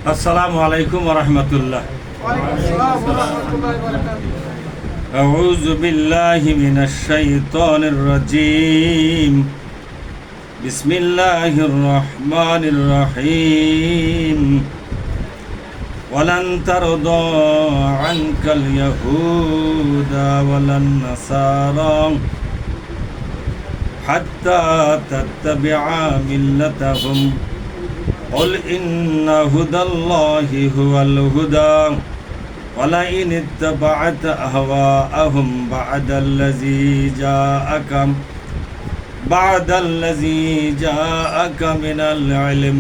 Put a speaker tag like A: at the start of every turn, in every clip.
A: আসসালামু আলাইকুম ওয়া রাহমাতুল্লাহ। আউযু বিল্লাহি মিনাশ শাইতানির রাজীম। বিসমিল্লাহির রহমানির রহিম। ওয়ালান তারদা আনকাল ইয়াহুদা ওয়ালান নাসারা হাত্তা তাত্তাবিআ মিল্লাতাহুম قل إن هدى الله هو الهدى ولئن اتبعت أهواءهم بعد الذي جاءك من العلم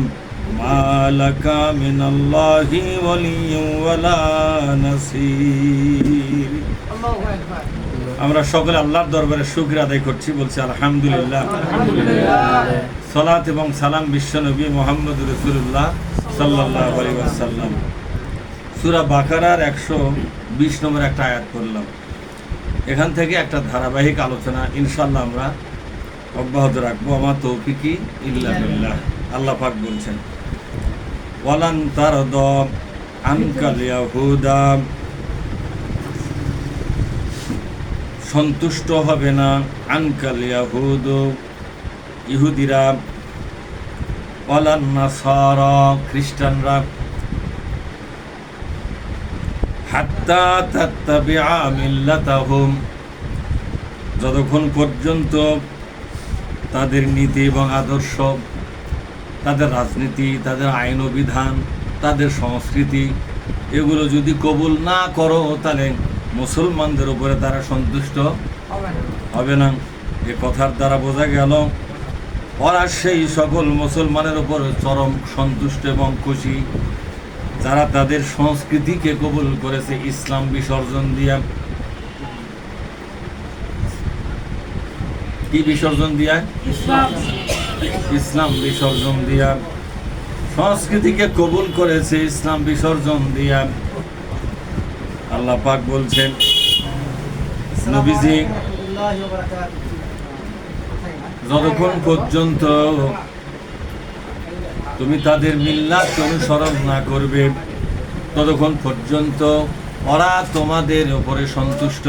A: ما لك من الله ولي ولا نصير। আমরা সকলে আল্লাহর দরবারে শুকরিয়া আদায় করছি, বলছি আলহামদুলিল্লাহ। সালাত এবং সালাম বিশ্বনবী মুহাম্মদ রাসূলুল্লাহ সাল্লাল্লাহু আলাইহি ওয়াসাল্লাম। সূরা বাকারার 120 নম্বর একটা আয়াত পড়লাম। এখান থেকে একটা ধারাবাহিক আলোচনা ইনশাআল্লাহ আমরা অব্যাহত রাখবো। আমা তৌফিকি ইল্লা বিল্লাহ। আল্লাহ পাক বলছেন, ওয়ালান তারদা আনকাল ইয়াহুদা, সন্তুষ্ট হবে না আনকাল ইয়াহুদ, ইহুদিরা, ওয়ালান নাসারা, খ্রিস্টানরা, হাত্তা তাত্তাবিআ মিল্লাতাহুম, যতক্ষণ পর্যন্ত তাদের নীতি এবং আদর্শ, তাদের রাজনীতি, তাদের আইন ও বিধান, তাদের সংস্কৃতি, এগুলো যদি কবুল না করো তাহলে মুসলমানদের উপরে তারা সন্তুষ্ট হবে না। এ কথার দ্বারা বোঝা গেল ওরা সেই সকল মুসলমানের উপর চরম সন্তুষ্ট এবং খুশি যারা তাদের সংস্কৃতিকে কবুল করেছে ইসলাম বিসর্জন দিয়া। কি বিসর্জন দিয়া? ইসলাম বিসর্জন দিয়া সংস্কৃতিকে কবুল করেছে ইসলাম বিসর্জন দিয়া। আল্লাহ পাক বলছেন, নবীজি যতক্ষণ পর্যন্ত তুমি তাদের মিল্লাত অনুসরণ না করবে ততক্ষণ পর্যন্ত ওরা তোমাদের উপরে সন্তুষ্ট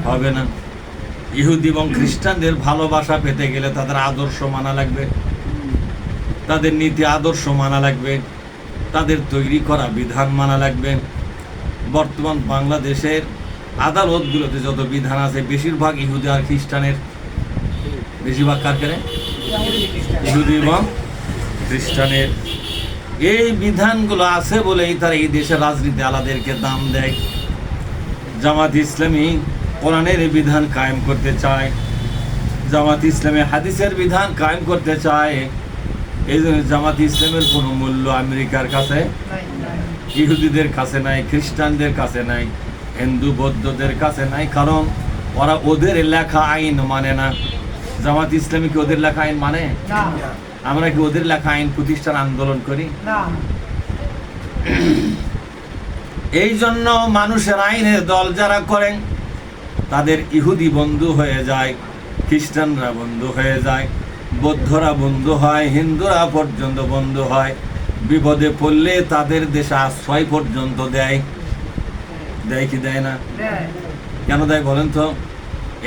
A: হবে না। ইহুদি এবং খ্রিস্টানদের ভালোবাসা পেতে গেলে তাদের আদর্শ মানা লাগবে, তাদের নীতি আদর্শ মানা লাগবে, তাদের তৈরি করা বিধান মানা লাগবে। বর্তমান বাংলাদেশের আদালতগুলোতে যত বিধান আছে বেশিরভাগ ইহুদি আর খ্রিস্টানের, বেশিরভাগ কার কেন? ইহুদি এবং খ্রিস্টানের। এই বিধানগুলো আছে বলেই তারা এই দেশের রাজনীতি আলাদেরকে দাম দেয়। জামাত ইসলামী কোরআনের বিধান কায়েম করতে চায়, জামাত ইসলামী হাদিসের বিধান কায়েম করতে চায়। এই জন্য জামাত ইসলামের কোনো মূল্য আমেরিকার কাছে, ইহুদিদের কাছে নাই, খ্রিস্টানদের কাছে নাই, হিন্দু বৌদ্ধদের কাছে নাই, কারণ ওরা ওদের লেখা আইন মানে না। জামাত ইসলামী কি ওদের লেখা আইন মানে? আমরা কি ওদের লেখা আইন প্রতিষ্ঠান আন্দোলন করি? এই জন্য মানুষের আইনের দল যারা করেন তাদের ইহুদি বন্ধু হয়ে যায়, খ্রিস্টানরা বন্ধু হয়ে যায়, বৌদ্ধরা বন্ধু হয়, হিন্দুরা পর্যন্ত বন্ধু হয়। বিপদে পড়লে তাদের দেশে আশ্রয় পর্যন্ত দেয়। দেয় কি দেয় না? কেন দেয় বলেন তো?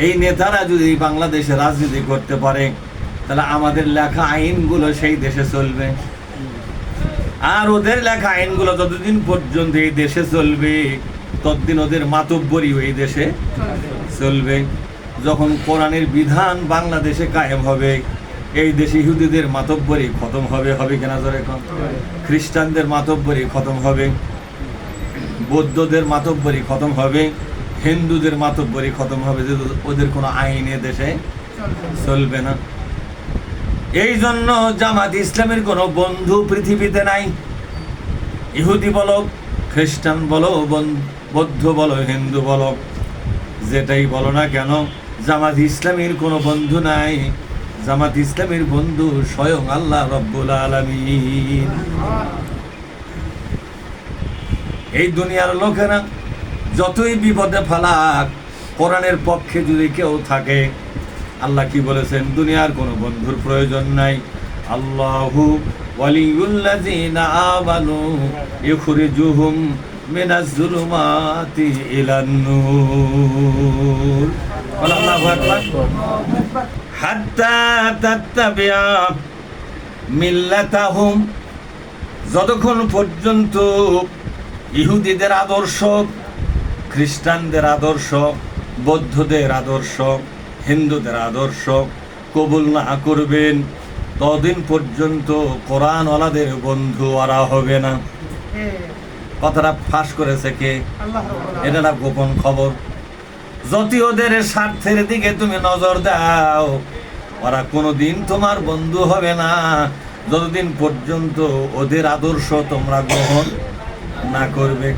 A: এই নেতারা যদি বাংলাদেশে রাজনীতি করতে পারে তাহলে আমাদের লেখা আইনগুলো সেই দেশে চলবে, আর ওদের লেখা আইনগুলো যতদিন পর্যন্ত এই দেশে চলবে ততদিন ওদের মাতব্বরি এই দেশে চলবে। যখন কোরআনের বিধান বাংলাদেশে কায়েম হবে এই দেশে ইহুদিদের মাতব্বরি খতম হবে। হবে কিনা জোরে কম? খ্রিস্টানদের মাতব্বরি খতম হবে, বৌদ্ধদের মাতব্বরি খতম হবে, হিন্দুদের মাতব্বরি খতম হবে, যে ওদের কোনো আইনে দেশে চলবে না। এই জন্য জামাত ইসলামের কোনো বন্ধু পৃথিবীতে নাই। ইহুদি বলো, খ্রিস্টান বলো, বৌদ্ধ বলো, হিন্দু বলো, যেটাই বলো না কেন, জামাত ইসলামের কোনো বন্ধু নাই। জামাত ইসলামের বন্ধু স্বয়ং আল্লাহ রব্বুল আলামিন। এই দুনিয়ার লোকেরা যতই বিপদে ফালাক, কোরআনের পক্ষে যদি কেউ থাকে, আল্লাহ কি বলেছেন? দুনিয়ার কোনো বন্ধুর প্রয়োজন নাই। আল্লাহু ওয়ালিউল্লাযীনা আমানু ইখরিজুহুম মিনাজ যুলুমাতি ইলান নূর। আল্লাহু আকবার। হাত্তা তাত্তাবিআ মিল্লাতাহুম, যতক্ষণ পর্যন্ত ইহুদিদের আদর্শ, খ্রিস্টানদের আদর্শ, বৌদ্ধদের আদর্শ, হিন্দুদের আদর্শ কবুল না করবেন, ততদিন পর্যন্ত কোরআনওয়ালাদের বন্ধু ওরা হবে না। কথাটা ফাঁস করেছে কে? এটা না গোপন খবর। যদি ওদের স্বার্থের দিকে তুমি নজর দাও, ওরা কোনোদিন তোমার বন্ধু হবে না, যতদিন পর্যন্ত ওদের আদর্শ তোমরা গ্রহণ না করবে।